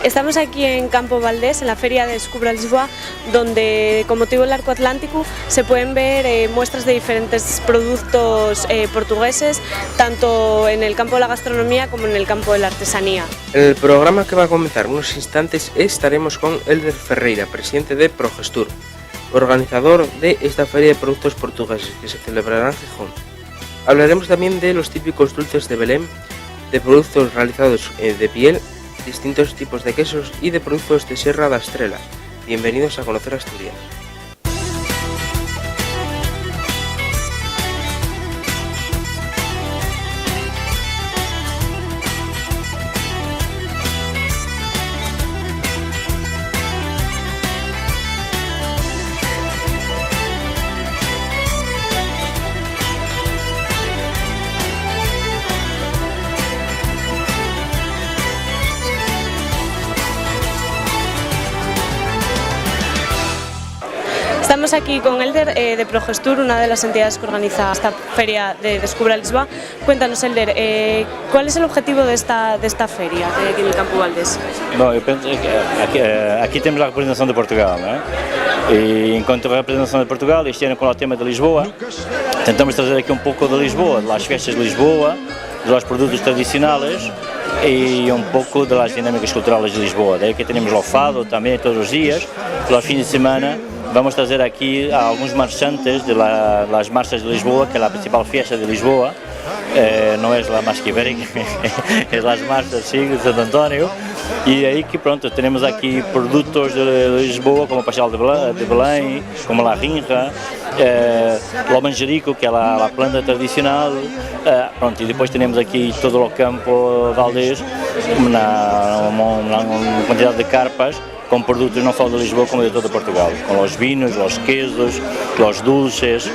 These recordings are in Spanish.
Estamos aquí en Campo Valdés, en la feria de Descubra Lisboa, donde con motivo del Arco Atlántico se pueden ver muestras de diferentes productos portugueses, tanto en el campo de la gastronomía como en el campo de la artesanía. En el programa que va a comenzar en unos instantes estaremos con Elder Ferreira, presidente de Progestur, organizador de esta feria de productos portugueses que se celebrará en Gijón. Hablaremos también de los típicos dulces de Belén, de productos realizados de piel, distintos tipos de quesos y de productos de Serra da Estrela. Bienvenidos a conocer Asturias. Estamos aquí con Elder de Progestur, una de las entidades que organiza esta feria de Descubra Lisboa. Cuéntanos, Elder, ¿cuál es el objetivo de esta feria aquí en el Campo Valdés? Bom, eu penso que aqui temos a representação de Portugal, não é? E enquanto a representação de Portugal, este ano com o tema de Lisboa, tentamos trazer aqui um pouco de Lisboa, das festas de Lisboa, dos produtos tradicionais e um pouco das dinâmicas culturais de Lisboa. Daí que temos o fado também todos os dias, pelos fins de semana. Vamos trazer aqui a alguns marchantes das marchas de Lisboa, que é a principal fiesta de Lisboa. Não é a mais que ibérica, é as marchas de Santo António. E aí que pronto, temos aqui produtos de Lisboa, como o pastel de Belém, como a rinja, o manjerico, que é a planta tradicional. Pronto, e depois temos aqui todo o campo Valdés, uma quantidade de carpas, com produtos não só de Lisboa como de todo Portugal, com os vinhos, os queijos, os dulces,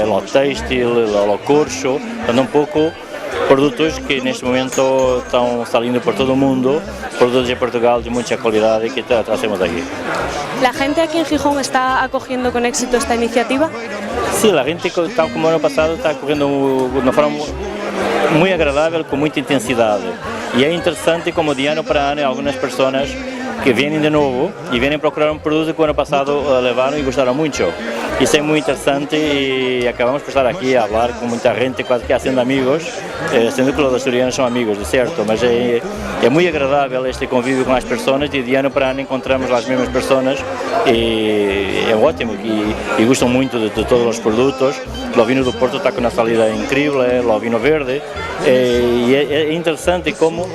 o têxtil, o corcho, portanto um pouco produtos que neste momento estão saindo por todo o mundo, produtos de Portugal de muita qualidade que trazemos aqui. ¿La gente aquí en Gijón está acogiendo con éxito esta iniciativa? Sí, la gente, tal como el año pasado, está acogiendo de una forma muy agradable, con mucha intensidad. Y es interesante como de ano para ano algunas personas que vienen de nuevo y vienen a procurar un producto que el año pasado levaron y gustaron mucho. Isso é muito interessante e acabamos por estar aqui a falar com muita gente, quase que sendo amigos, sendo que os açorianos são amigos, de certo, mas é muito agradável este convívio com as pessoas e de ano para ano encontramos as mesmas pessoas e é ótimo e gostam muito de todos os produtos. O vinho do Porto está com uma salida incrível, o vinho verde, e é interessante como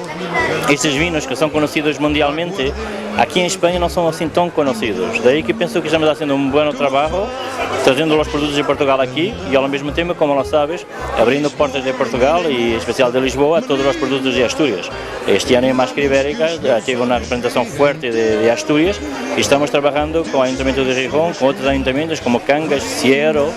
estes vinhos que são conhecidos mundialmente, aqui em Espanha não são assim tão conhecidos. Daí que penso que estamos fazendo um bom trabalho, trazendo os produtos de Portugal aqui e ao mesmo tempo, como lo sabes, abrindo portas de Portugal e em especial de Lisboa a todos os produtos de Astúrias. Este ano em Máscara Ibérica tive uma representação forte de Astúrias e estamos trabalhando com o Ayuntamiento de Gijón, com outros ayuntamientos como Cangas, Siero,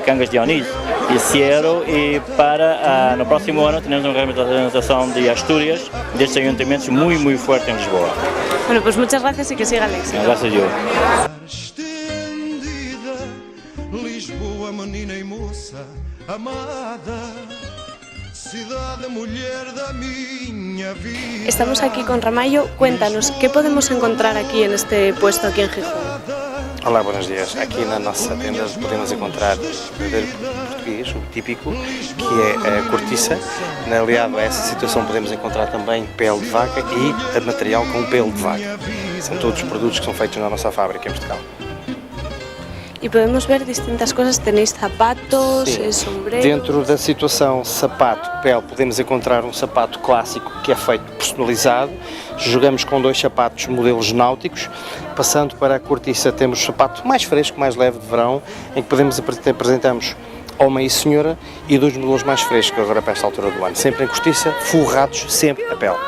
Cangas de Onís e Siero, e para no próximo ano temos uma representação de Astúrias destes ayuntamientos muito forte em Lisboa. Bueno, pues muchas gracias y que siga el éxito. Gracias a Dios. Lisboa, menina e moça amada, cidade mulher da minha vida. Estamos aquí con Ramallo. Cuéntanos, ¿qué podemos encontrar aquí en este puesto aquí en Gijón? Olá, buenos dias. Aqui na nossa tenda podemos encontrar o verdadeiro português, o típico, que é a cortiça. Aliado a essa situação podemos encontrar também pele de vaca e material com pelo de vaca. São todos produtos que são feitos na nossa fábrica em Portugal. Y podemos ver distintas cosas, tenéis zapatos, sombreros... Dentro da situação sapato, pele, podemos encontrar um sapato clássico que é feito personalizado. Jogamos com 2 sapatos modelos náuticos. Passando para a cortiça, temos o sapato mais fresco, mais leve de verão, em que apresentamos homem e senhora e 2 modelos mais frescos agora para esta altura do ano. Sempre em cortiça, forrados, sempre a pele.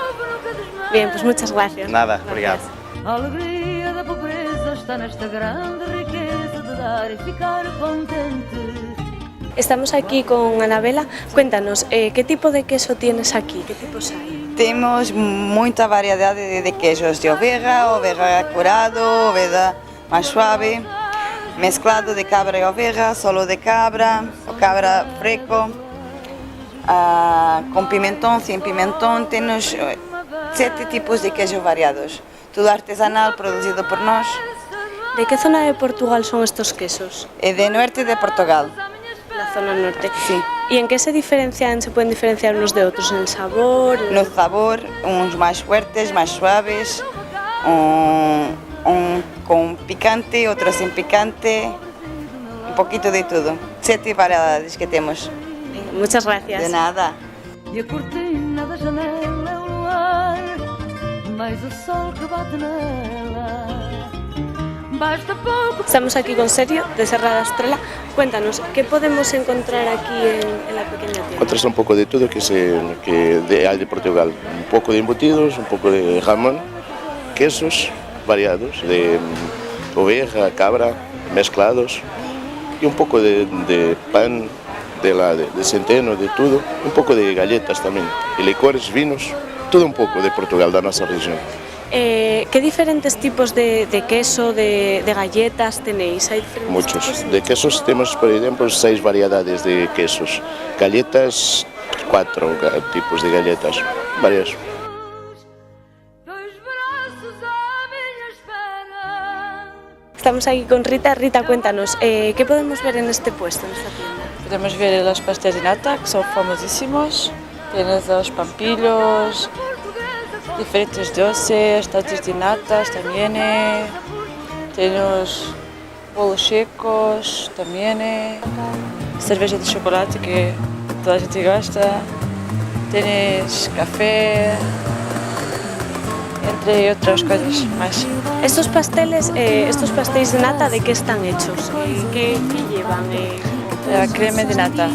Bien, pues muchas gracias. Nada, obrigado. A alegria da pobreza está nesta grande riqueza de dar e ficar contente. Estamos aquí con Anabela. Cuéntanos, ¿qué tipo de queso tienes aquí? ¿Qué tipos hay? Temos muita variedade de queijos, de oveja curado, oveja mais suave, mesclado de cabra e oveja, solo de cabra, o cabra fresco, com pimentón, sem pimentón. Temos 7 tipos de queijo variados. Todo artesanal, producido por nós. ¿De qué zona de Portugal son estos quesos? De norte de Portugal. La zona norte. Sí. ¿Y en qué se pueden diferenciar unos de otros? ¿En el sabor? No sabor, uns más fuertes, más suaves, con picante, otros sin picante, un poquito de todo. 7 variedades que temos. Muchas gracias. De nada. E a cortina da janela é o luar, mais o sol que bate nela. Basta pouco. Estamos aquí con Sergio, de Serra da Estrela. Cuéntanos, ¿qué podemos encontrar aquí en la pequeña tienda? Encuentras un poco de todo que hay de Portugal. Un poco de embutidos, un poco de jamón, quesos variados, de oveja, cabra, mezclados, y un poco de pan, de centeno, de todo, un poco de galletas también, y licores, vinos, todo un poco de Portugal, de nuestra región. ¿Qué diferentes tipos de queso, de galletas tenéis? ¿Hay diferentes Muchos. tipos? De quesos tenemos, por ejemplo, 6 variedades de quesos. Galletas, 4 tipos de galletas, varias. Dois braços à minha espera. Estamos aquí con Rita. Rita, cuéntanos, ¿qué podemos ver en este puesto, en esta tienda? Podemos ver los pastéis de nata, que son famosísimos. Tienes los pampillos, diferentes doces, tartas de natas también. Tenemos bolos secos también. Cerveja de chocolate, que toda a gente gosta. Tienes café, entre otras cosas más. Estos pastéis de nata, ¿de qué están hechos? ¿Qué llevan? A creme de nata.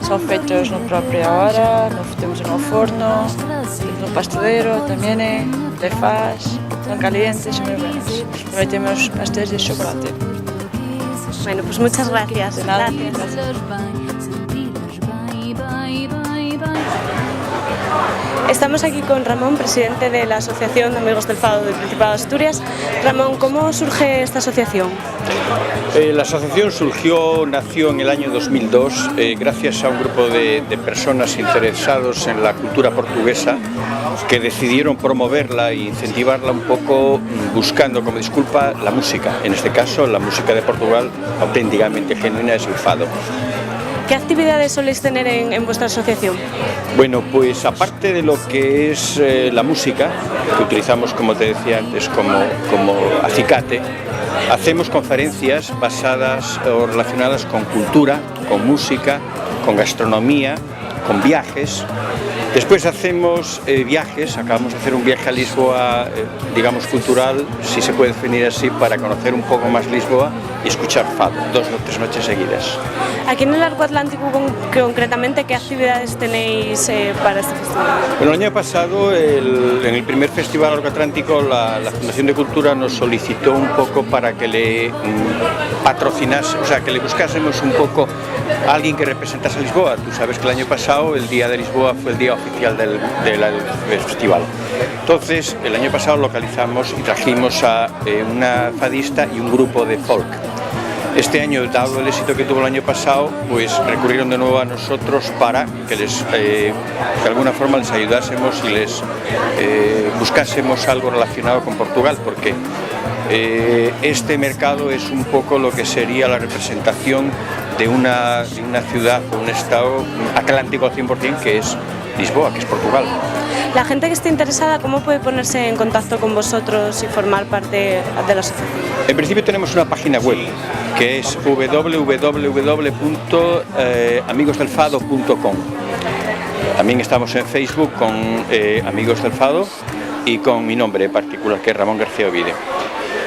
Son feitos na própria hora, temos no forno, temos no pasteleiro também, de faz, são calientes, son muy buenos. Também temos pastéis de chocolate. Bueno, pues muchas gracias. De nada. Gracias. Estamos aquí con Ramón, presidente de la Asociación de Amigos del Fado del Principado de Asturias. Ramón, ¿cómo surge esta asociación? La asociación nació en el año 2002 gracias a un grupo de personas interesados en la cultura portuguesa que decidieron promoverla e incentivarla un poco buscando como disculpa la música. En este caso, la música de Portugal auténticamente genuina es el fado. ¿Qué actividades soléis tener en vuestra asociación? Bueno, pues aparte de lo que es la música, que utilizamos, como te decía antes, como acicate, hacemos conferencias basadas o relacionadas con cultura, con música, con gastronomía, con viajes. Después hacemos viajes, acabamos de hacer un viaje a Lisboa, digamos cultural, si se puede definir así, para conocer un poco más Lisboa y escuchar fado, 2 o 3 noches seguidas. Aquí en el Arco Atlántico, concretamente, ¿qué actividades tenéis para este festival? Bueno, el año pasado, en el primer Festival Arco Atlántico, la Fundación de Cultura nos solicitó un poco para que le patrocinase, o sea, que le buscásemos un poco a alguien que representase a Lisboa. Tú sabes que el año pasado, el Día de Lisboa fue el día oficial del festival. Entonces, el año pasado localizamos y trajimos a una fadista y un grupo de folk. Este año, dado el éxito que tuvo el año pasado, pues recurrieron de nuevo a nosotros para que de alguna forma les ayudásemos y les buscásemos algo relacionado con Portugal, porque este mercado es un poco lo que sería la representación de una ciudad o un estado atlántico al 100%, que es Lisboa, que es Portugal. La gente que esté interesada, ¿cómo puede ponerse en contacto con vosotros y formar parte de la asociación? En principio tenemos una página web que es www.amigosdelfado.com. También estamos en Facebook con Amigos del Fado y con mi nombre particular, que es Ramón García Ovide.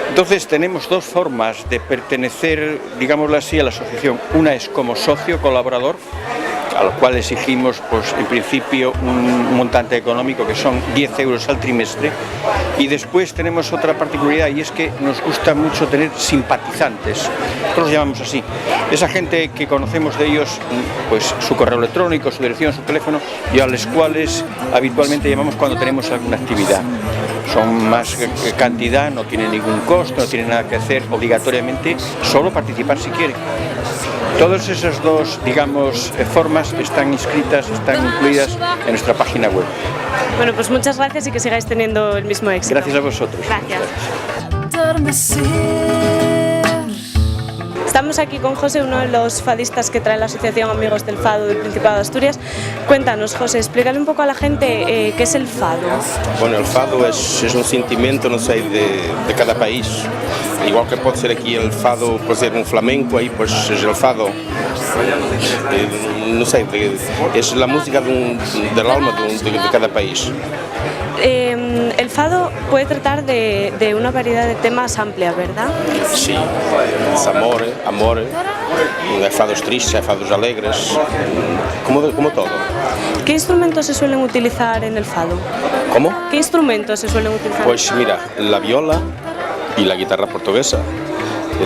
Entonces tenemos 2 formas de pertenecer, digámoslo así, a la asociación. Una es como socio colaborador, a lo cual exigimos, pues, en principio un montante económico que son 10 euros al trimestre, y después tenemos otra particularidad, y es que nos gusta mucho tener simpatizantes, nosotros los llamamos así, esa gente que conocemos de ellos, pues su correo electrónico, su dirección, su teléfono, y a los cuales habitualmente llamamos cuando tenemos alguna actividad. Son más cantidad, no tienen ningún costo, no tienen nada que hacer obligatoriamente, solo participar si quieren. Todas esas 2, digamos, formas están inscritas, están incluidas en nuestra página web. Bueno, pues muchas gracias y que sigáis teniendo el mismo éxito. Gracias a vosotros. Gracias. Estamos aquí con José, uno de los fadistas que trae la Asociación Amigos del Fado del Principado de Asturias. Cuéntanos, José, explícale un poco a la gente qué es el fado. Bueno, el fado es un sentimiento, no sé, de cada país. Igual que puede ser aquí el fado, puede ser un flamenco, ahí pues es el fado. No sé, es la música del alma de cada país. El fado puede tratar de una variedad de temas amplia, ¿verdad? Sí, es amor, hay fados tristes, hay fados alegres, como todo. ¿Qué instrumentos se suelen utilizar en el fado? ¿Cómo? ¿Qué instrumentos se suelen utilizar? Pues mira, la viola y la guitarra portuguesa.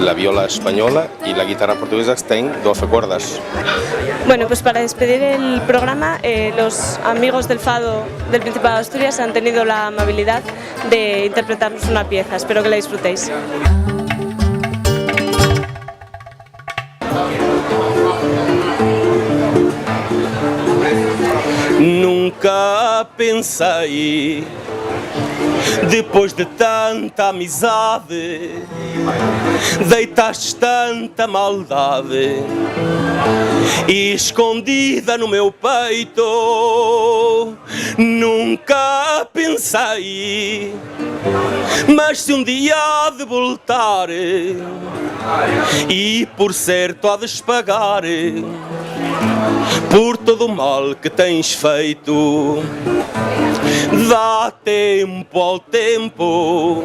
La viola española y la guitarra portuguesa tienen 12 cuerdas. Bueno, pues para despedir el programa, los amigos del Fado del Principado de Asturias han tenido la amabilidad de interpretarnos una pieza. Espero que la disfrutéis. Nunca pensei, depois de tanta amizade, deitaste tanta maldade escondida no meu peito. Nunca pensei, mas se um dia há de voltar e por certo há de pagar por todo o mal que tens feito. Dá tempo ao tempo,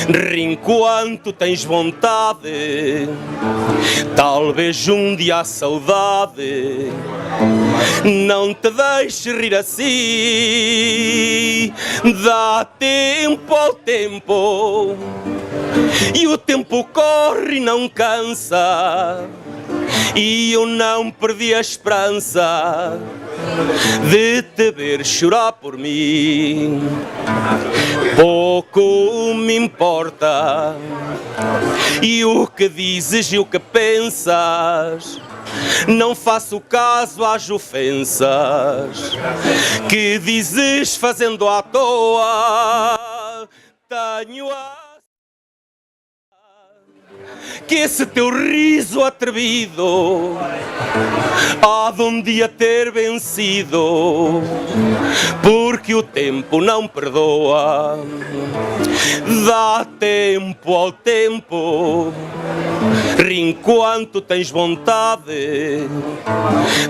ri enquanto tens vontade. Talvez um dia a saudade não te deixe rir assim. Dá tempo ao tempo e o tempo corre e não cansa. E eu não perdi a esperança de te ver chorar por mim. Pouco me importa e o que dizes e o que pensas. Não faço caso às ofensas que dizes fazendo à toa. Tenho a que esse teu riso atrevido há de um dia ter vencido, porque o tempo não perdoa. Dá tempo ao tempo, ri enquanto tens vontade.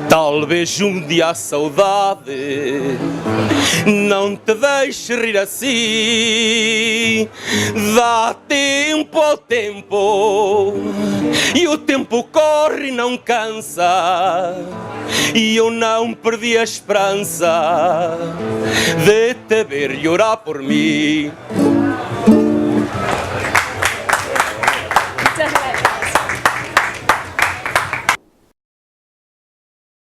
Talvez um dia a saudade não te deixe rir assim. Dá tempo ao tempo e o tempo corre e não cansa. E eu não perdi a esperança de te ver llorar por mim.